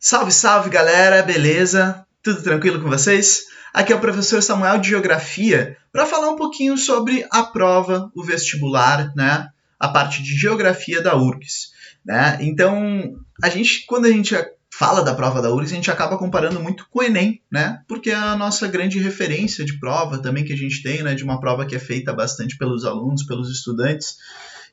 Salve, salve galera, beleza? Tudo tranquilo com vocês? Aqui é o professor Samuel de Geografia para falar um pouquinho sobre a prova, o vestibular, né? A parte de Geografia da URGS, né? Então, quando a gente fala da prova da URGS, a gente acaba comparando muito com o Enem, né? Porque é a nossa grande referência de prova também que a gente tem, né? De uma prova que é feita bastante pelos alunos, pelos estudantes.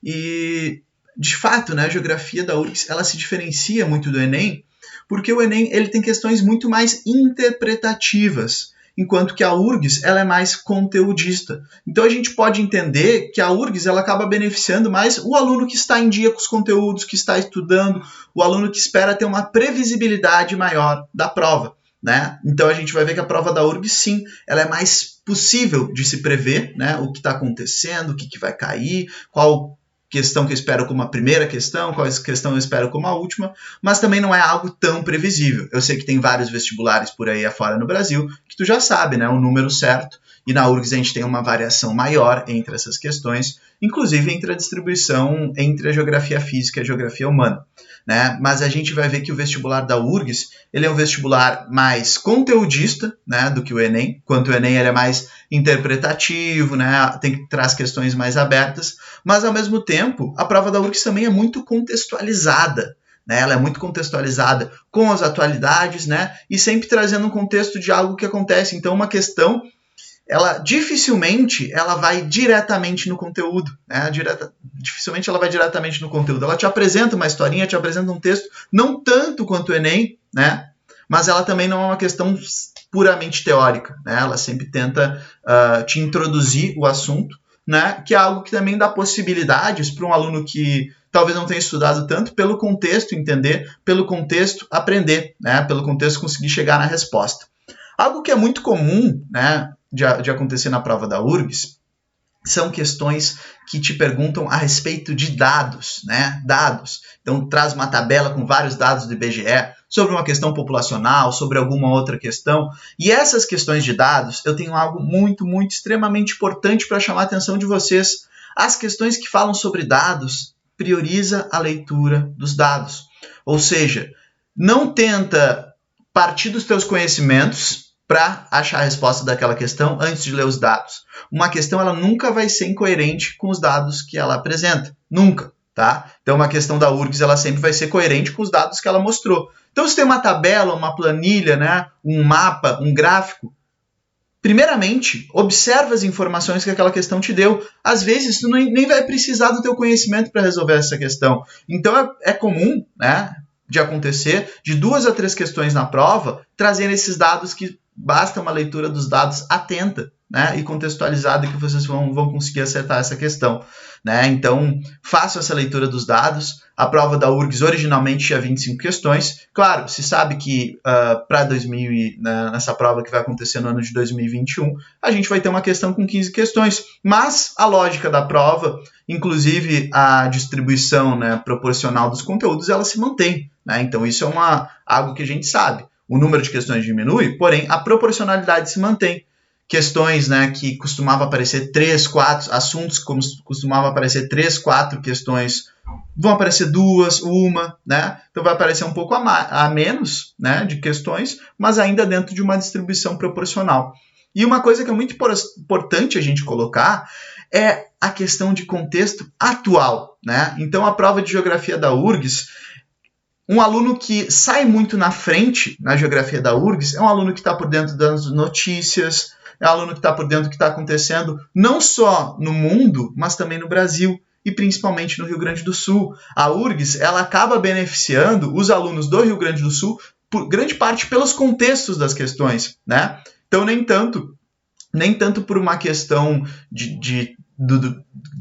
E, de fato, né? A Geografia da URGS, ela se diferencia muito do Enem, porque o Enem ele tem questões muito mais interpretativas, enquanto que a URGS ela é mais conteudista. Então a gente pode entender que a URGS ela acaba beneficiando mais o aluno que está em dia com os conteúdos, que está estudando, o aluno que espera ter uma previsibilidade maior da prova, né? Então a gente vai ver que a prova da URGS, sim, ela é mais possível de se prever, né? O que está acontecendo, o que vai cair, qual questão que eu espero como a primeira questão, qual questão eu espero como a última, mas também não é algo tão previsível. Eu sei que tem vários vestibulares por aí afora no Brasil, que tu já sabe, né, o número certo, e na URGS a gente tem uma variação maior entre essas questões, inclusive entre a distribuição entre a geografia física e a geografia humana, né? Mas a gente vai ver que o vestibular da URGS, ele é um vestibular mais conteudista, né, do que o Enem, enquanto o Enem ele é mais interpretativo, né, traz questões mais abertas, mas ao mesmo tempo, a prova da URGS também é muito contextualizada, né? Ela é muito contextualizada com as atualidades, né? E sempre trazendo um contexto de algo que acontece. Então, uma questão, ela dificilmente ela vai diretamente no conteúdo, né? Dificilmente ela vai diretamente no conteúdo. Ela te apresenta uma historinha, te apresenta um texto, não tanto quanto o Enem, né? Mas ela também não é uma questão puramente teórica, né? Ela sempre tenta te introduzir o assunto, né, que é algo que também dá possibilidades para um aluno que talvez não tenha estudado tanto, pelo contexto entender, pelo contexto aprender, né, pelo contexto conseguir chegar na resposta. Algo que é muito comum, né, de acontecer na prova da URGS são questões que te perguntam a respeito de dados, né? Dados. Então, traz uma tabela com vários dados do IBGE sobre uma questão populacional, sobre alguma outra questão. E essas questões de dados, eu tenho algo muito, muito, extremamente importante para chamar a atenção de vocês. As questões que falam sobre dados, prioriza a leitura dos dados. Ou seja, não tenta partir dos teus conhecimentos para achar a resposta daquela questão antes de ler os dados. Uma questão ela nunca vai ser incoerente com os dados que ela apresenta. Nunca, tá? Então, uma questão da URGS ela sempre vai ser coerente com os dados que ela mostrou. Então, se tem uma tabela, uma planilha, né, um mapa, um gráfico, primeiramente, observa as informações que aquela questão te deu. Às vezes, tu nem vai precisar do teu conhecimento para resolver essa questão. Então, é comum, né, de acontecer, de 2 a 3 questões na prova, trazendo esses dados que basta uma leitura dos dados atenta, né, e contextualizada que vocês vão conseguir acertar essa questão, né? Então, façam essa leitura dos dados. A prova da URGS originalmente tinha 25 questões. Claro, se sabe que nessa prova que vai acontecer no ano de 2021, a gente vai ter uma questão com 15 questões. Mas a lógica da prova, inclusive a distribuição, né, proporcional dos conteúdos, ela se mantém, né? Então, isso é algo que a gente sabe. O número de questões diminui, porém a proporcionalidade se mantém. Questões, né, que costumavam aparecer 3, 4, assuntos que costumavam aparecer 3, 4 questões, vão aparecer 2, 1, né? Então vai aparecer um pouco a menos, né, de questões, mas ainda dentro de uma distribuição proporcional. E uma coisa que é muito importante a gente colocar é a questão de contexto atual, né? Então a prova de geografia da URGS, um aluno que sai muito na frente na geografia da URGS é um aluno que está por dentro das notícias, é um aluno que está por dentro do que está acontecendo não só no mundo, mas também no Brasil e principalmente no Rio Grande do Sul. A URGS ela acaba beneficiando os alunos do Rio Grande do Sul, por grande parte pelos contextos das questões, né? Então, nem tanto por uma questão de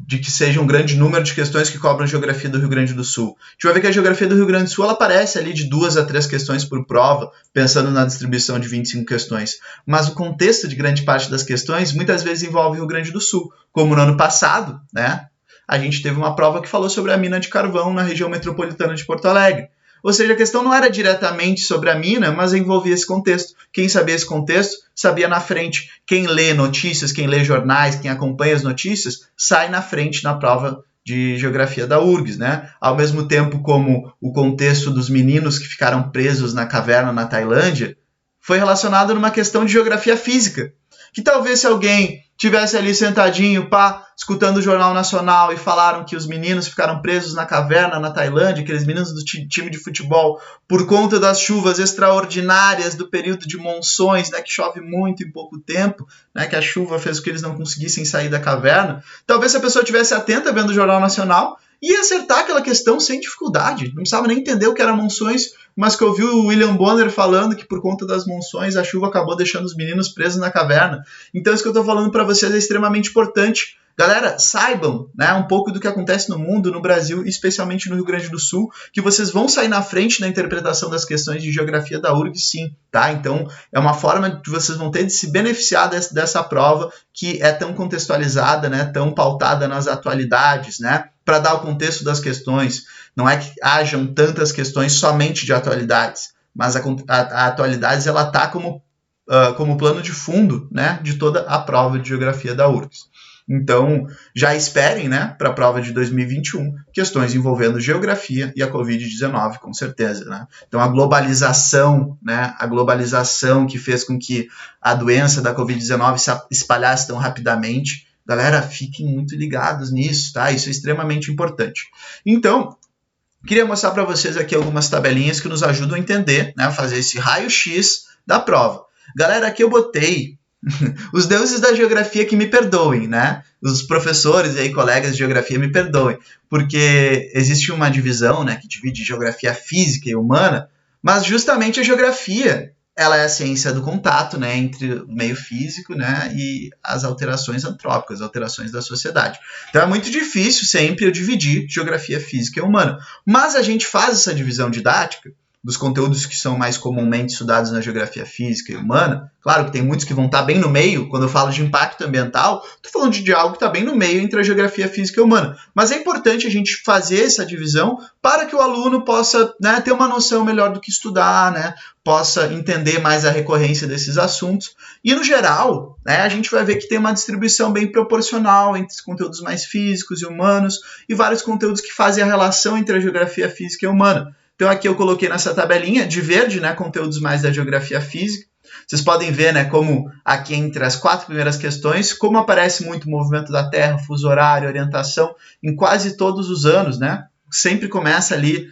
que seja um grande número de questões que cobram a geografia do Rio Grande do Sul. A gente vai ver que a geografia do Rio Grande do Sul ela aparece ali de 2 a 3 questões por prova, pensando na distribuição de 25 questões. Mas o contexto de grande parte das questões muitas vezes envolve o Rio Grande do Sul. Como no ano passado, né, a gente teve uma prova que falou sobre a mina de carvão na região metropolitana de Porto Alegre. Ou seja, a questão não era diretamente sobre a mina, mas envolvia esse contexto. Quem sabia esse contexto, sabia na frente. Quem lê notícias, quem lê jornais, quem acompanha as notícias, sai na frente na prova de geografia da URGS, né? Ao mesmo tempo como o contexto dos meninos que ficaram presos na caverna na Tailândia foi relacionado numa questão de geografia física, que talvez se alguém tivesse ali sentadinho, escutando o Jornal Nacional e falaram que os meninos ficaram presos na caverna na Tailândia, aqueles meninos do time de futebol, por conta das chuvas extraordinárias do período de monções, né, que chove muito em pouco tempo, né, que a chuva fez com que eles não conseguissem sair da caverna. Talvez se a pessoa estivesse atenta vendo o Jornal Nacional, ia acertar aquela questão sem dificuldade. Não precisava nem entender o que eram monções, mas que ouviu o William Bonner falando que por conta das monções a chuva acabou deixando os meninos presos na caverna. Então isso que eu estou falando para vocês é extremamente importante. Galera, saibam, né, um pouco do que acontece no mundo, no Brasil, especialmente no Rio Grande do Sul, que vocês vão sair na frente na interpretação das questões de geografia da URGS, sim, tá? Então, é uma forma que vocês vão ter de se beneficiar dessa prova que é tão contextualizada, né, tão pautada nas atualidades, né, para dar o contexto das questões. Não é que hajam tantas questões somente de atualidades, mas a atualidades ela está como plano de fundo, né, de toda a prova de geografia da URGS. Então, já esperem, né, para a prova de 2021, questões envolvendo geografia e a Covid-19, com certeza, né? Então, a globalização, né, a globalização que fez com que a doença da Covid-19 se espalhasse tão rapidamente. Galera, fiquem muito ligados nisso, tá? Isso é extremamente importante. Então, queria mostrar para vocês aqui algumas tabelinhas que nos ajudam a entender, né, a fazer esse raio-x da prova. Galera, aqui eu botei os deuses da geografia que me perdoem, né? Os professores e aí, colegas de geografia me perdoem, porque existe uma divisão, né, que divide geografia física e humana, mas justamente a geografia, ela é a ciência do contato, né, entre o meio físico, né, e as alterações antrópicas, as alterações da sociedade. Então é muito difícil sempre eu dividir geografia física e humana, mas a gente faz essa divisão didática dos conteúdos que são mais comumente estudados na geografia física e humana. Claro que tem muitos que vão estar bem no meio. Quando eu falo de impacto ambiental, estou falando de algo que está bem no meio entre a geografia física e humana. Mas é importante a gente fazer essa divisão para que o aluno possa, né, ter uma noção melhor do que estudar, né, possa entender mais a recorrência desses assuntos. E, no geral, né, a gente vai ver que tem uma distribuição bem proporcional entre os conteúdos mais físicos e humanos e vários conteúdos que fazem a relação entre a geografia física e humana. Então aqui eu coloquei nessa tabelinha de verde, né, conteúdos mais da geografia física. Vocês podem ver, né, como aqui entre as 4 primeiras questões, como aparece muito o movimento da Terra, fuso horário, orientação, em quase todos os anos, né? Sempre começa ali,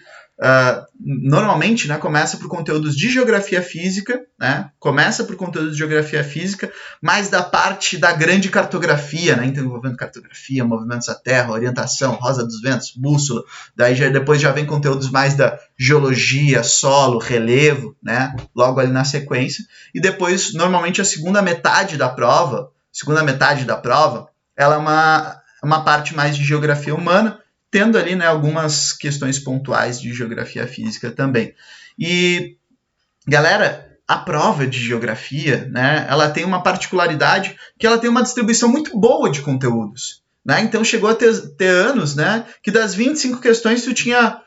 normalmente, né, começa por conteúdos de geografia física, né? Começa por conteúdos de geografia física, mais da parte da grande cartografia, né? Então, envolvendo cartografia, movimentos da Terra, orientação, rosa dos ventos, bússola. Daí depois já vem conteúdos mais da geologia, solo, relevo, né? Logo ali na sequência. E depois, normalmente, a segunda metade da prova, ela é uma parte mais de geografia humana, tendo ali, né, algumas questões pontuais de geografia física também. E, galera, a prova de geografia, né, ela tem uma particularidade que ela tem uma distribuição muito boa de conteúdos, né? Então chegou a ter anos, né, que das 25 questões tu tinha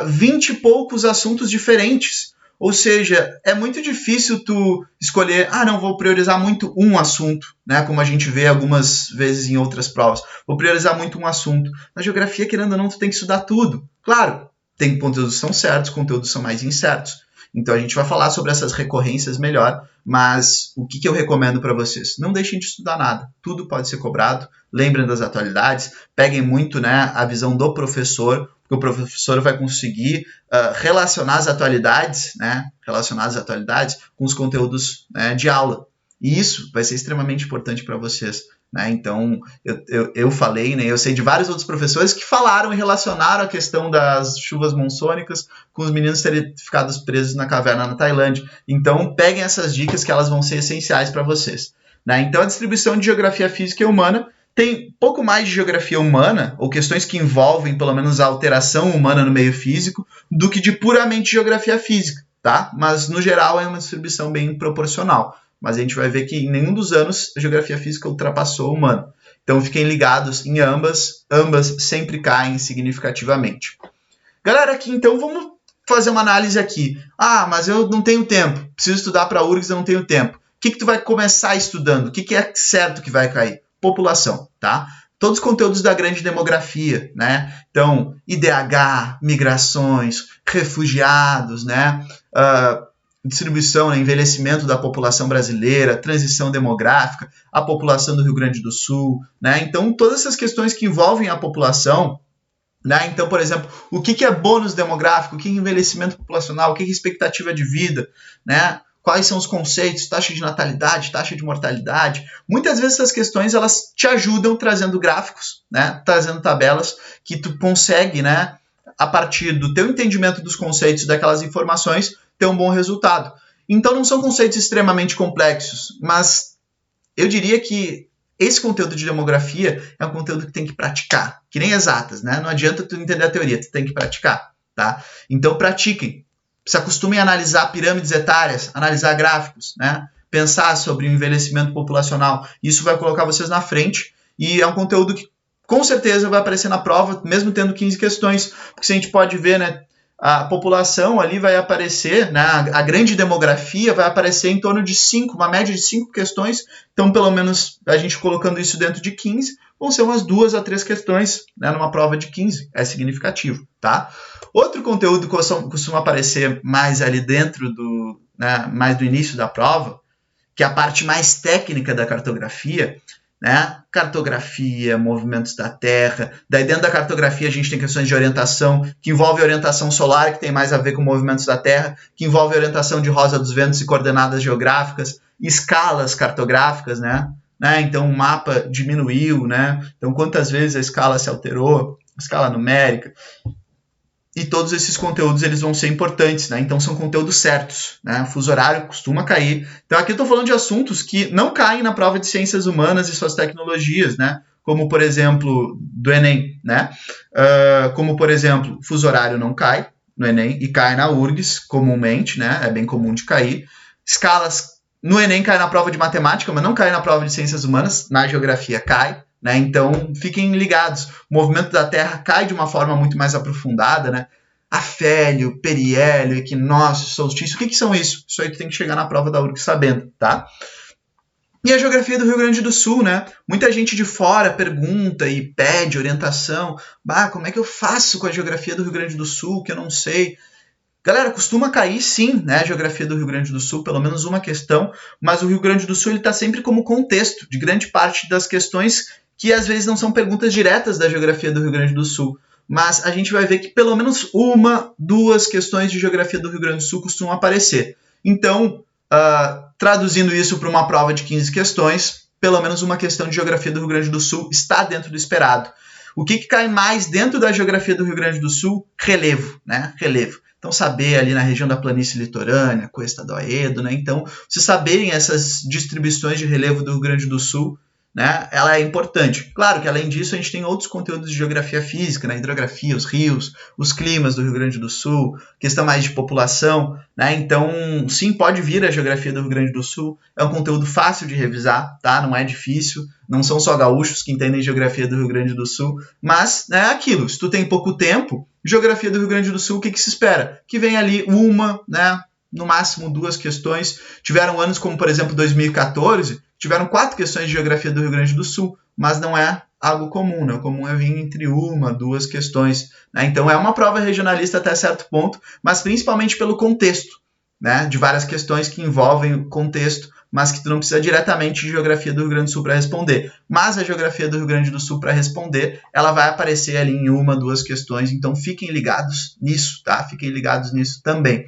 20 e poucos assuntos diferentes. Ou seja, é muito difícil tu escolher, não, vou priorizar muito um assunto, né? Como a gente vê algumas vezes em outras provas. Vou priorizar muito um assunto. Na geografia, querendo ou não, tu tem que estudar tudo. Claro, tem conteúdos que são certos, conteúdos que são mais incertos. Então a gente vai falar sobre essas recorrências melhor, mas o que eu recomendo para vocês? Não deixem de estudar nada. Tudo pode ser cobrado. Lembrem das atualidades. Peguem muito, né, a visão do professor, porque o professor vai conseguir relacionar as atualidades, né, com os conteúdos, né, de aula. E isso vai ser extremamente importante para vocês, né? Então, eu falei, né, eu sei de vários outros professores que falaram e relacionaram a questão das chuvas monçônicas com os meninos terem ficado presos na caverna na Tailândia. Então, peguem essas dicas que elas vão ser essenciais para vocês, né? Então, a distribuição de geografia física e humana tem pouco mais de geografia humana, ou questões que envolvem, pelo menos, a alteração humana no meio físico, do que de puramente geografia física, tá? Mas, no geral, é uma distribuição bem proporcional. Mas a gente vai ver que em nenhum dos anos a geografia física ultrapassou a humana. Então, fiquem ligados em ambas sempre caem significativamente. Galera, aqui, então, vamos fazer uma análise aqui. Mas eu não tenho tempo, preciso estudar para a URGS, eu não tenho tempo. O que tu vai começar estudando? O que é certo que vai cair? População, tá? todos os conteúdos da grande demografia, né? Então, IDH, migrações, refugiados, né? Distribuição, né? Envelhecimento da população brasileira, transição demográfica, a população do Rio Grande do Sul, né? Então, todas essas questões que envolvem a população, né? Então, por exemplo, o que é bônus demográfico, o que é envelhecimento populacional, o que é expectativa de vida, né? Quais são os conceitos, taxa de natalidade, taxa de mortalidade. Muitas vezes essas questões elas te ajudam trazendo gráficos, né? Trazendo tabelas que tu consegue, né? A partir do teu entendimento dos conceitos daquelas informações, ter um bom resultado. Então não são conceitos extremamente complexos, mas eu diria que esse conteúdo de demografia é um conteúdo que tem que praticar, que nem exatas, né? Não adianta tu entender a teoria, tu tem que praticar, tá? Então pratiquem, se acostumem a analisar pirâmides etárias, analisar gráficos, né? Pensar sobre o envelhecimento populacional, isso vai colocar vocês na frente e é um conteúdo que com certeza vai aparecer na prova, mesmo tendo 15 questões, porque se a gente pode ver, né? A população ali vai aparecer, né, a grande demografia vai aparecer em torno de 5, uma média de 5 questões, então pelo menos a gente colocando isso dentro de 15, vão ser umas 2 a 3 questões, né, numa prova de 15, é significativo, tá? Outro conteúdo que costuma aparecer mais ali dentro do, né, mais do início da prova, que é a parte mais técnica da cartografia, né? Cartografia, movimentos da Terra. Daí dentro da cartografia a gente tem questões de orientação, que envolve orientação solar, que tem mais a ver com movimentos da Terra, que envolve orientação de rosa dos ventos e coordenadas geográficas, escalas cartográficas, né? Então o mapa diminuiu, né? Então quantas vezes a escala se alterou, escala numérica. E todos esses conteúdos eles vão ser importantes, né? Então são conteúdos certos, né? O fuso horário costuma cair. Então aqui eu estou falando de assuntos que não caem na prova de ciências humanas e suas tecnologias, né? Como por exemplo do Enem, né? Como por exemplo, fuso horário não cai no Enem e cai na URGS comumente, né? É bem comum de cair. Escalas no Enem cai na prova de matemática, mas não cai na prova de ciências humanas. Na geografia cai. Né? Então, fiquem ligados. O movimento da Terra cai de uma forma muito mais aprofundada, né? Afélio, periélio, equinócio, solstício. O que são isso? Isso aí tu tem que chegar na prova da URGS sabendo, tá? E a geografia do Rio Grande do Sul, né? Muita gente de fora pergunta e pede orientação. Como é que eu faço com a geografia do Rio Grande do Sul, que eu não sei? Galera, costuma cair sim, né, a geografia do Rio Grande do Sul, pelo menos uma questão, mas o Rio Grande do Sul está sempre como contexto de grande parte das questões que às vezes não são perguntas diretas da geografia do Rio Grande do Sul, mas a gente vai ver que pelo menos uma, 2 questões de geografia do Rio Grande do Sul costumam aparecer. Então, traduzindo isso para uma prova de 15 questões, pelo menos uma questão de geografia do Rio Grande do Sul está dentro do esperado. O que cai mais dentro da geografia do Rio Grande do Sul? Relevo, né? Relevo. Então, saber ali na região da planície litorânea, Cuesta do Aedo, né? Então, se saberem essas distribuições de relevo do Rio Grande do Sul, né? Ela é importante. Claro que, além disso, a gente tem outros conteúdos de geografia física, né? Hidrografia, os rios, os climas do Rio Grande do Sul, questão mais de população, né? Então, sim, pode vir a geografia do Rio Grande do Sul. É um conteúdo fácil de revisar, tá? Não é difícil. Não são só gaúchos que entendem geografia do Rio Grande do Sul, mas é aquilo. Se tu tem pouco tempo, geografia do Rio Grande do Sul, o que se espera? Que venha ali uma, né? No máximo 2 questões. Tiveram anos como, por exemplo, 2014, tiveram 4 questões de geografia do Rio Grande do Sul, mas não é algo comum, né? O comum é vir entre 1, 2 questões, né? Então é uma prova regionalista até certo ponto, mas principalmente pelo contexto, né? De várias questões que envolvem o contexto, mas que tu não precisa diretamente de geografia do Rio Grande do Sul para responder. Mas a geografia do Rio Grande do Sul para responder, ela vai aparecer ali em 1, 2 questões, então fiquem ligados nisso, tá? Fiquem ligados nisso também.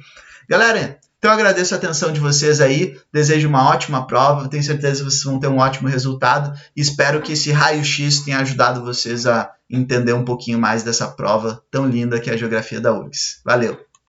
Galera, então eu agradeço a atenção de vocês aí, desejo uma ótima prova, tenho certeza que vocês vão ter um ótimo resultado e espero que esse raio-x tenha ajudado vocês a entender um pouquinho mais dessa prova tão linda que é a geografia da URGS. Valeu!